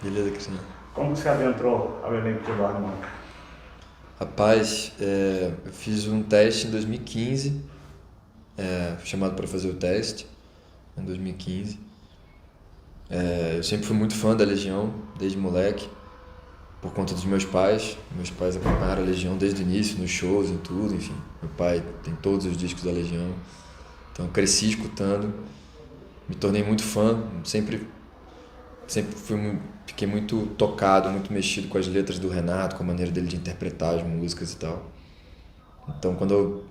Beleza, Cristina? Como que você adentrou ao elenco de Eduardo Mônica? Rapaz, eu fiz um teste em 2015, fui chamado para fazer o teste em 2015. Eu sempre fui muito fã da Legião, desde moleque, por conta dos meus pais. Meus pais acompanharam a Legião desde o início, nos shows, em tudo, enfim. Meu pai tem todos os discos da Legião, então eu cresci escutando, me tornei muito fã, sempre fiquei muito tocado, muito mexido com as letras do Renato, com a maneira dele de interpretar as músicas e tal. Então,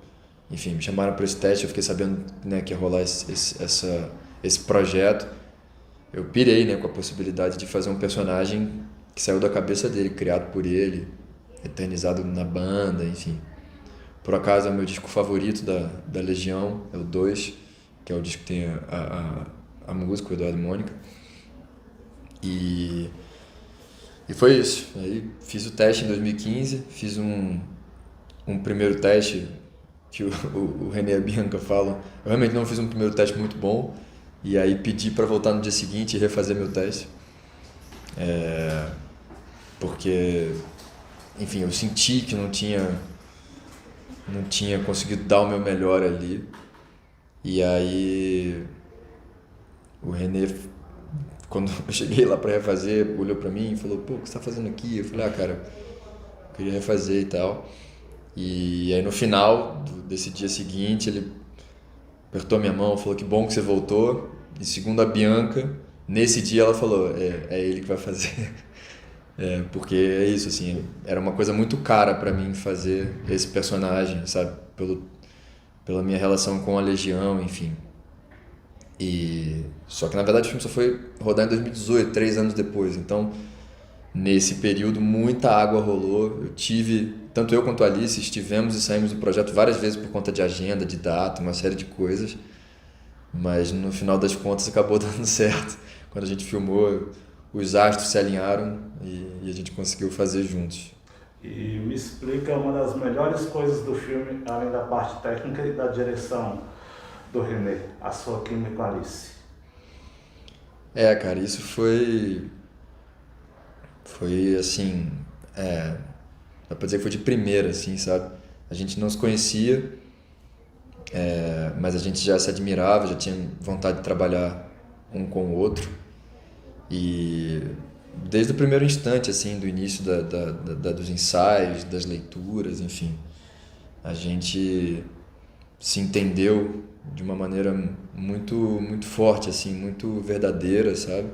enfim, me chamaram para esse teste, eu fiquei sabendo, né, que ia rolar esse projeto. Eu pirei, né, com a possibilidade de fazer um personagem que saiu da cabeça dele, criado por ele, eternizado na banda, enfim. Por acaso é o meu disco favorito da Legião, é o 2, que é o disco que tem a música, o Eduardo e Mônica. E, e foi isso. Aí fiz o teste em 2015, fiz um primeiro teste que o René e a Bianca falam. Eu realmente não fiz um primeiro teste muito bom, e aí pedi para voltar no dia seguinte e refazer meu teste, porque, enfim, eu senti que não tinha conseguido dar o meu melhor ali. E aí o René, quando eu cheguei lá para refazer, olhou para mim e falou: pô, o que você tá fazendo aqui? Eu falei: ah, cara, eu queria refazer e tal. E aí no final desse dia seguinte ele apertou minha mão, falou: que bom que você voltou. E segundo a Bianca, nesse dia ela falou: é ele que vai fazer. Porque é isso, assim, era uma coisa muito cara pra mim fazer esse personagem, sabe? Pela minha relação com a Legião, enfim. Só que na verdade o filme só foi rodar em 2018, 3 anos depois. Então, nesse período, muita água rolou. Tanto eu quanto a Alice, estivemos e saímos do projeto várias vezes por conta de agenda, de data, uma série de coisas. Mas no final das contas acabou dando certo. Quando a gente filmou, os astros se alinharam e a gente conseguiu fazer juntos. E me explica uma das melhores coisas do filme, além da parte técnica e da direção do René, a sua química com a Alice. Cara, isso foi assim, dá pra dizer que foi de primeira, assim, sabe? A gente não se conhecia, mas a gente já se admirava, já tinha vontade de trabalhar um com o outro. E desde o primeiro instante, assim, do início dos ensaios, das leituras, enfim, a gente se entendeu de uma maneira muito, muito forte, assim, muito verdadeira, sabe?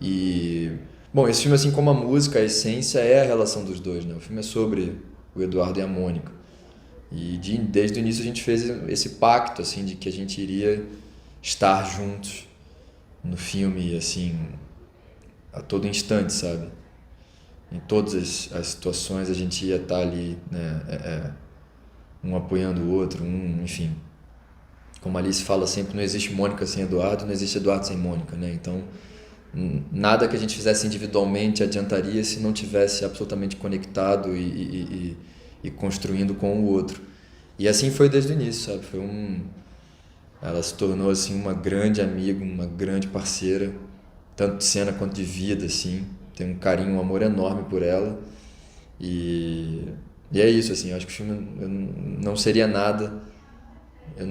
E, bom, esse filme, assim como a música, a essência é a relação dos dois, né? O filme é sobre o Eduardo e a Mônica. E desde o início a gente fez esse pacto, assim, de que a gente iria estar juntos no filme, assim, a todo instante, sabe? Em todas as situações a gente ia estar ali, né? Um apoiando o outro, enfim. Como a Alice fala sempre, não existe Mônica sem Eduardo, não existe Eduardo sem Mônica, né? Então, nada que a gente fizesse individualmente adiantaria se não tivesse absolutamente conectado e construindo com o outro. E assim foi desde o início, sabe? Ela se tornou assim uma grande amiga, uma grande parceira, tanto de cena quanto de vida, assim. Tenho um carinho, um amor enorme por ela. E, e é isso, assim. Eu acho que o filme eu não seria nada. Eu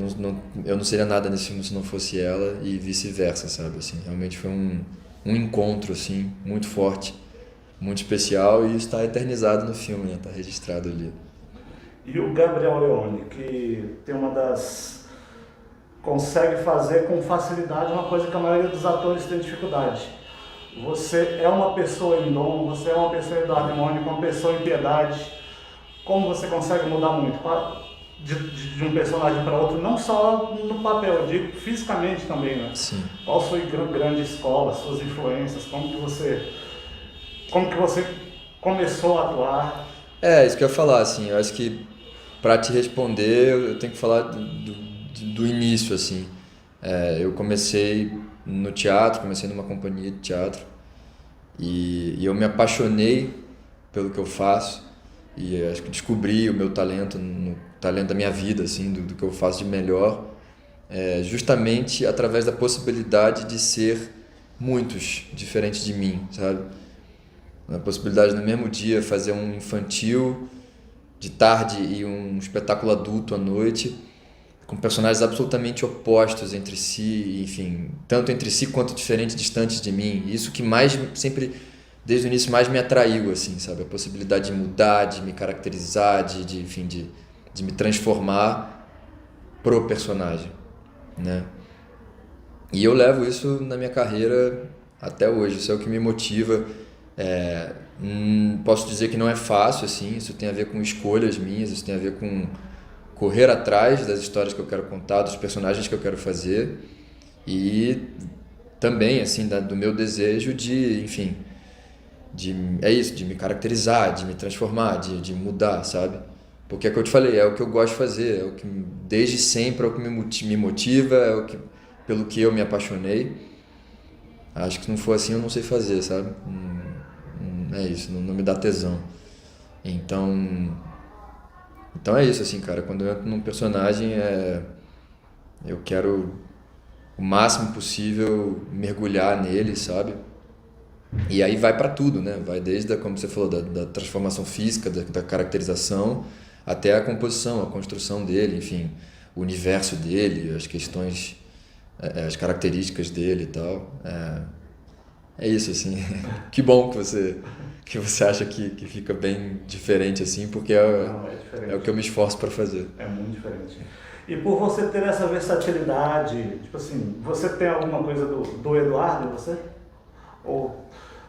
não seria nada nesse filme se não fosse ela e vice-versa, sabe? Assim, realmente foi um encontro assim muito forte, muito especial e está eternizado no filme, né? Está registrado ali. E o Gabriel Leone, que tem uma das... consegue fazer com facilidade uma coisa que a maioria dos atores tem dificuldade. Você é uma pessoa em dom, você é uma pessoa em Eduardo e Mônica, uma pessoa em piedade. Como você consegue mudar muito de um personagem para outro, não só no papel, eu digo fisicamente também, né? Sim. Qual sua grande escola, suas influências, como que você começou a atuar? Isso que eu ia falar, assim. Eu acho que para te responder eu tenho que falar do início, assim. Eu comecei no teatro, comecei numa companhia de teatro e eu me apaixonei pelo que eu faço e acho que descobri o meu talento, no talento da minha vida, assim, do que eu faço de melhor, justamente através da possibilidade de ser muitos diferentes de mim, sabe? A possibilidade no mesmo dia fazer um infantil de tarde e um espetáculo adulto à noite, com personagens absolutamente opostos entre si, enfim, tanto entre si quanto diferentes, distantes de mim. Isso que mais sempre, desde o início, mais me atraiu, assim, sabe? A possibilidade de mudar, de me caracterizar, enfim, de me transformar pro personagem, né? E eu levo isso na minha carreira até hoje, isso é o que me motiva. Posso dizer que não é fácil, assim, isso tem a ver com escolhas minhas, isso tem a ver com correr atrás das histórias que eu quero contar, dos personagens que eu quero fazer e também, assim, do meu desejo de, enfim, é isso, de me caracterizar, de me transformar, de mudar, sabe? Porque é o que eu te falei, é o que eu gosto de fazer, é o que desde sempre é o que me motiva, pelo que eu me apaixonei. Acho que se não for assim eu não sei fazer, sabe? É isso, não me dá tesão. Então é isso, assim, cara. Quando eu entro num personagem, eu quero o máximo possível mergulhar nele, sabe? E aí vai pra tudo, né? Vai desde, como você falou, da transformação física, da caracterização, até a composição, a construção dele, enfim, o universo dele, as questões, as características dele e tal. É isso, assim. Que bom que você acha que fica bem diferente, assim, porque Não, é é o diferente. que eu me esforço para fazer. É muito diferente. E por você ter essa versatilidade, tipo assim, você tem alguma coisa do Eduardo em você? Ou,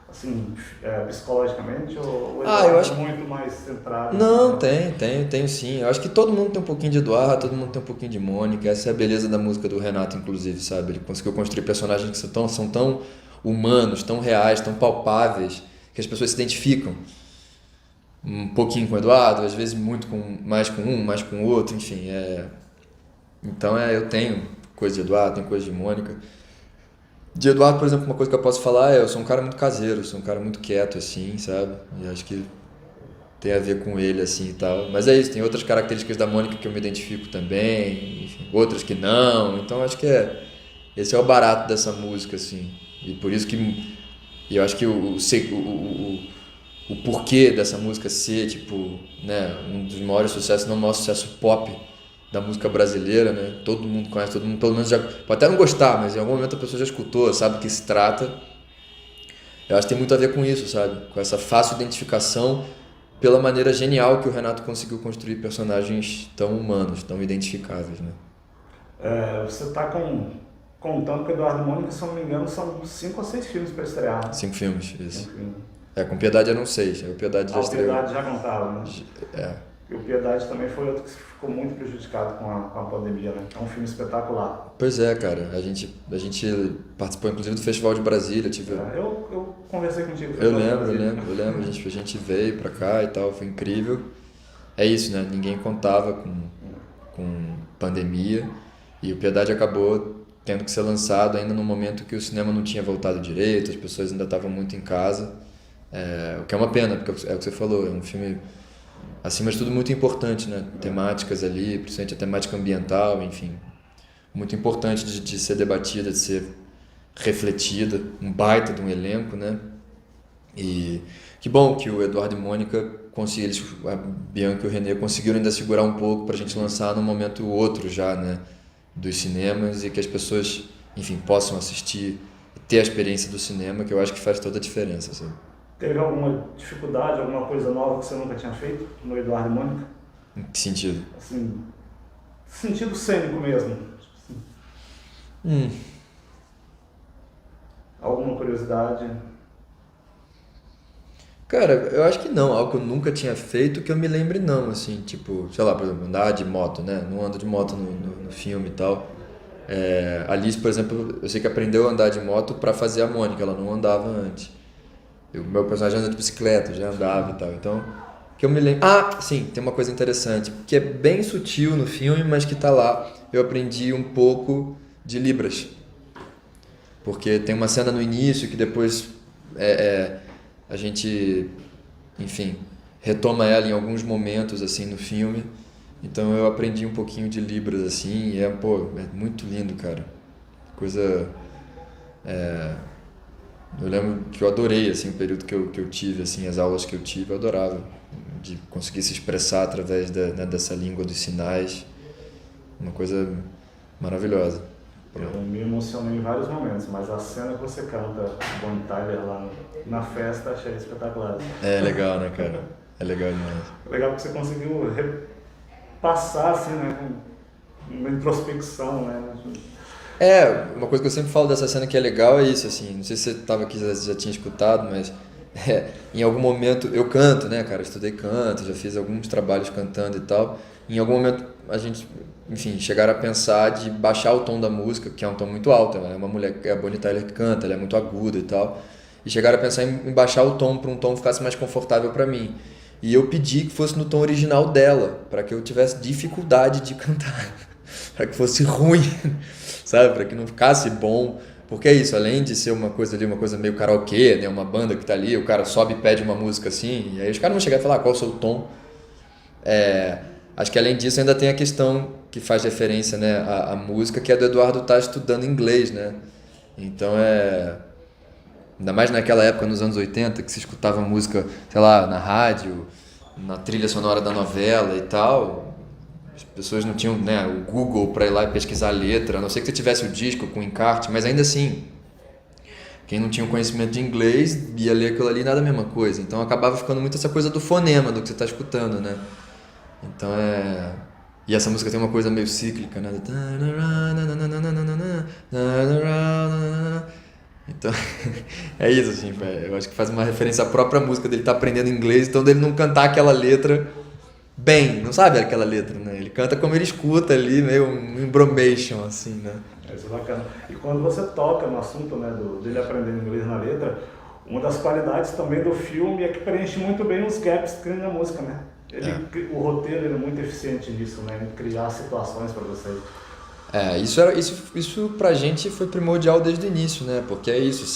assim, psicologicamente? Ou o Ah, eu Eduardo acho. é muito mais centrado? Não, tenho sim. Eu acho que todo mundo tem um pouquinho de Eduardo, todo mundo tem um pouquinho de Mônica. Essa é a beleza da música do Renato, inclusive, sabe? Ele conseguiu construir personagens que são tão humanos, tão reais, tão palpáveis, que as pessoas se identificam. Um pouquinho com o Eduardo, às vezes mais com um, mais com o outro, enfim. Então eu tenho coisa de Eduardo, tenho coisa de Mônica. De Eduardo, por exemplo, uma coisa que eu posso falar eu sou um cara muito caseiro, sou um cara muito quieto, assim, sabe? E acho que tem a ver com ele, assim, e tal. Mas é isso, tem outras características da Mônica que eu me identifico também, enfim, outras que não. Então acho que esse é o barato dessa música, assim. E por isso que e eu acho que o porquê dessa música ser, tipo, né, um dos maiores sucessos, não o maior sucesso pop da música brasileira, né? Todo mundo conhece, todo mundo pelo menos já pode até não gostar, mas em algum momento a pessoa já escutou, sabe do que se trata. Eu acho que tem muito a ver com isso, sabe? Com essa fácil identificação pela maneira genial que o Renato conseguiu construir personagens tão humanos, tão identificáveis, né? Você está contando com o Eduardo e Mônica, se eu não me engano, são 5 ou 6 filmes para estrear. 5 filmes, isso. 5 filmes. Com Piedade eram 6, o Piedade já O estreou. Piedade já contava, né? É. E o Piedade também foi outro que ficou muito prejudicado com a pandemia, né? É um filme espetacular. Pois é, cara. A gente participou inclusive do Festival de Brasília. Eu conversei contigo. Eu lembro. A gente veio pra cá e tal, foi incrível. É isso, né? Ninguém contava com pandemia e o Piedade acabou tendo que ser lançado ainda no momento que o cinema não tinha voltado direito, as pessoas ainda estavam muito em casa. O que é uma pena, porque é o que você falou, é um filme, acima de tudo, muito importante, né? Temáticas ali, principalmente a temática ambiental, enfim. Muito importante de ser debatida, de ser refletida, um baita de um elenco, né? E que bom que o Eduardo e Mônica a Bianca e o René conseguiram ainda segurar um pouco pra gente lançar num momento ou outro já, né? Dos cinemas e que as pessoas, enfim, possam assistir e ter a experiência do cinema, que eu acho que faz toda a diferença, sabe? Teve alguma dificuldade, alguma coisa nova que você nunca tinha feito no Eduardo e Mônica? Em que sentido? Assim, sentido cênico mesmo. Alguma curiosidade? Cara, eu acho que não, algo que eu nunca tinha feito que eu me lembre não, assim, tipo, sei lá, por exemplo, andar de moto, né? Não ando de moto no filme e tal. A Alice, por exemplo, eu sei que aprendeu a andar de moto pra fazer a Mônica, ela não andava antes. O meu personagem anda de bicicleta, já andava e tal. Então, que eu me lembro. Ah, sim, tem uma coisa interessante, que é bem sutil no filme, mas que tá lá. Eu aprendi um pouco de Libras. Porque tem uma cena no início que depois a gente, enfim, retoma ela em alguns momentos assim no filme. Então eu aprendi um pouquinho de Libras assim, e é muito lindo, cara. Coisa Eu lembro que eu adorei, assim, o período que eu tive, assim, as aulas que eu tive, eu adorava. De conseguir se expressar através né, dessa língua dos sinais. Uma coisa maravilhosa. Eu me emocionei em vários momentos, mas a cena que você canta Bonnie Tyler lá na festa, achei espetacular. É legal, né, cara? É legal demais. Legal que você conseguiu passar, assim, né, com uma introspecção, né? Uma coisa que eu sempre falo dessa cena que é legal é isso, assim, não sei se você estava aqui, já tinha escutado, mas em algum momento eu canto, né, cara, eu estudei canto, já fiz alguns trabalhos cantando e tal, em algum momento a gente, enfim, chegaram a pensar de baixar o tom da música, que é um tom muito alto, ela é uma mulher, é a Bonnie Tyler que canta, ela é muito aguda e tal, e chegaram a pensar em baixar o tom para um tom que ficasse mais confortável para mim. E eu pedi que fosse no tom original dela, para que eu tivesse dificuldade de cantar, para que fosse ruim, sabe? Para que não ficasse bom. Porque é isso, além de ser uma coisa ali, uma coisa meio karaokê, né? Uma banda que tá ali, o cara sobe e pede uma música assim, e aí os caras vão chegar e falar qual é o seu tom. Acho que além disso ainda tem a questão que faz referência, né, à música, que é do Eduardo tá estudando inglês, né? Então ainda mais naquela época, nos anos 80, que se escutava música, sei lá, na rádio, na trilha sonora da novela e tal. As pessoas não tinham, né, o Google para ir lá e pesquisar a letra, a não ser que você tivesse o disco com o encarte, mas ainda assim, quem não tinha o conhecimento de inglês ia ler aquilo ali, nada a mesma coisa. Então acabava ficando muito essa coisa do fonema, do que você está escutando, né? Então E essa música tem uma coisa meio cíclica, né? Então, é isso, assim, eu acho que faz uma referência à própria música dele tá aprendendo inglês, então dele não cantar aquela letra bem, não sabe aquela letra, né? Ele canta como ele escuta ali, meio um embromation, assim, né? Isso é bacana. E quando você toca no assunto, né, dele aprendendo inglês na letra, uma das qualidades também do filme é que preenche muito bem os gaps que tem na música, né? O roteiro ele é muito eficiente nisso, né? Em criar situações para vocês. Isso pra gente foi primordial desde o início, né? Porque é isso,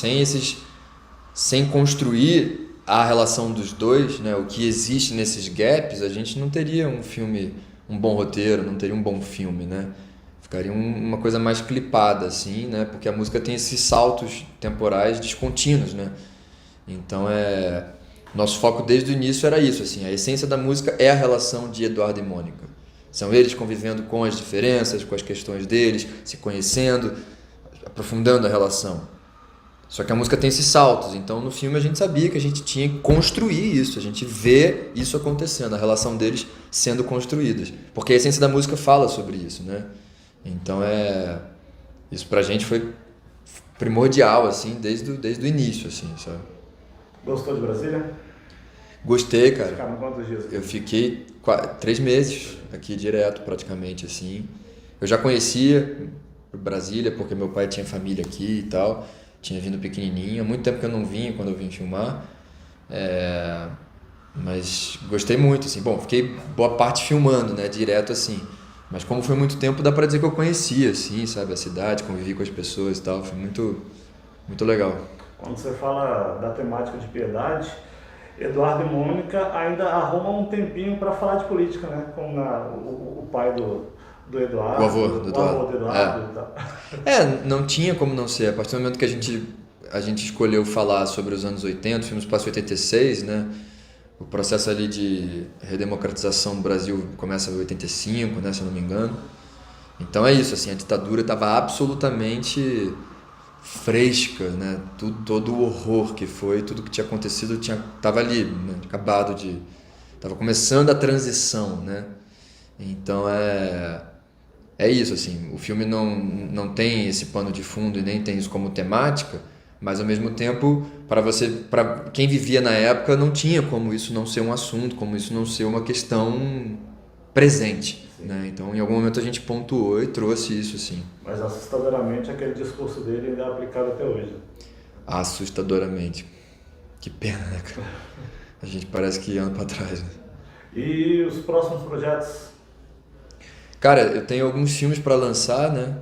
sem construir a relação dos dois, né? O que existe nesses gaps, a gente não teria um filme, um bom roteiro, não teria um bom filme, né? Ficaria uma coisa mais clipada, assim, né? Porque a música tem esses saltos temporais descontínuos, né? Então nosso foco desde o início era isso, assim, a essência da música é a relação de Eduardo e Mônica. São eles convivendo com as diferenças, com as questões deles, se conhecendo, aprofundando a relação. Só que a música tem esses saltos, então no filme a gente sabia que a gente tinha que construir isso, a gente vê isso acontecendo, a relação deles sendo construídas. Porque a essência da música fala sobre isso, né? Então isso pra gente foi primordial, assim, desde o início, assim, sabe? Gostou de Brasília? Gostei, cara. Ficaram quantos dias? Eu fiquei 3 meses aqui direto, praticamente, assim. Eu já conhecia Brasília, porque meu pai tinha família aqui e tal. Tinha vindo pequenininho. Há muito tempo que eu não vinha quando eu vim filmar. Mas gostei muito, assim. Bom, fiquei boa parte filmando, né? Direto, assim. Mas como foi muito tempo, dá pra dizer que eu conhecia, assim, sabe? A cidade, convivi com as pessoas e tal. Foi muito, muito legal. Quando você fala da temática de piedade, Eduardo e Mônica ainda arrumam um tempinho para falar de política, né? Como o pai do Eduardo. O avô do Eduardo. O avô do Eduardo e tal. Não tinha como não ser. A partir do momento que a gente escolheu falar sobre os anos 80, o filme se passa em 86, né? O processo ali de redemocratização do Brasil começa em 85, né? Se eu não me engano. Então é isso, assim, a ditadura estava absolutamente fresca, né? Todo o horror que foi, tudo que tinha acontecido estava ali, né? Estava começando a transição, né? Então é isso, assim, o filme não tem esse pano de fundo e nem tem isso como temática, mas ao mesmo tempo, para quem vivia na época, não tinha como isso não ser um assunto, como isso não ser uma questão presente, né? Então, em algum momento a gente pontuou e trouxe isso, sim. Mas assustadoramente aquele discurso dele ainda é aplicado até hoje. Assustadoramente. Que pena, né, cara? A gente parece que anda pra trás, né? E os próximos projetos? Cara, eu tenho alguns filmes para lançar, né?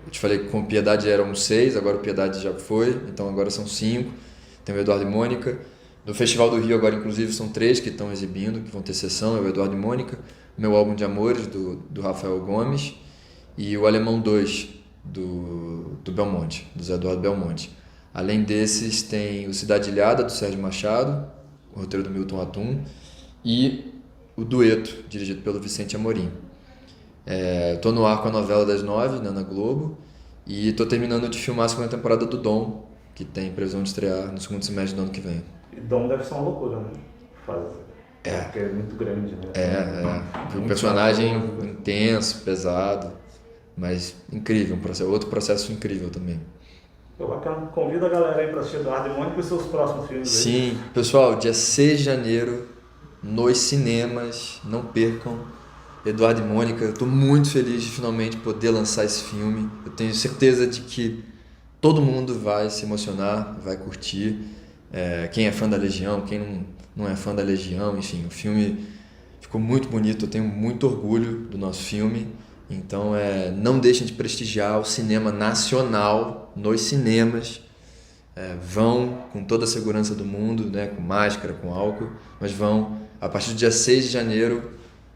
Eu te falei que com Piedade eram 6, agora o Piedade já foi, então agora são 5. Tem o Eduardo e Mônica. No Festival do Rio agora, inclusive, são 3 que estão exibindo, que vão ter sessão, é o Eduardo e Mônica, meu álbum de amores, do Rafael Gomes, e o Alemão 2, do Belmonte, do Zé Eduardo Belmonte. Além desses, tem o Cidade Ilhada, do Sérgio Machado, o roteiro do Milton Atum, e o Dueto, dirigido pelo Vicente Amorim. Estou no ar com a novela das 9, né, na Globo, e estou terminando de filmar a segunda temporada do Dom, que tem previsão de estrear no segundo semestre do ano que vem. E Dom deve ser uma loucura, né? Porque é muito grande, né? Um personagem intenso, pesado, mas incrível, outro processo incrível também. Bacana. Convida a galera aí para assistir Eduardo e Mônica e os seus próximos filmes. Sim, pessoal, dia 6 de janeiro, nos cinemas, não percam. Eduardo e Mônica, eu estou muito feliz de finalmente poder lançar esse filme. Eu tenho certeza de que todo mundo vai se emocionar, vai curtir. Quem é fã da Legião, quem não é fã da Legião, enfim, o filme ficou muito bonito, eu tenho muito orgulho do nosso filme. Então, não deixem de prestigiar o cinema nacional nos cinemas. Vão com toda a segurança do mundo, né, com máscara, com álcool, mas vão a partir do dia 6 de janeiro,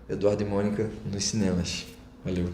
Eduardo e Mônica nos cinemas. Valeu!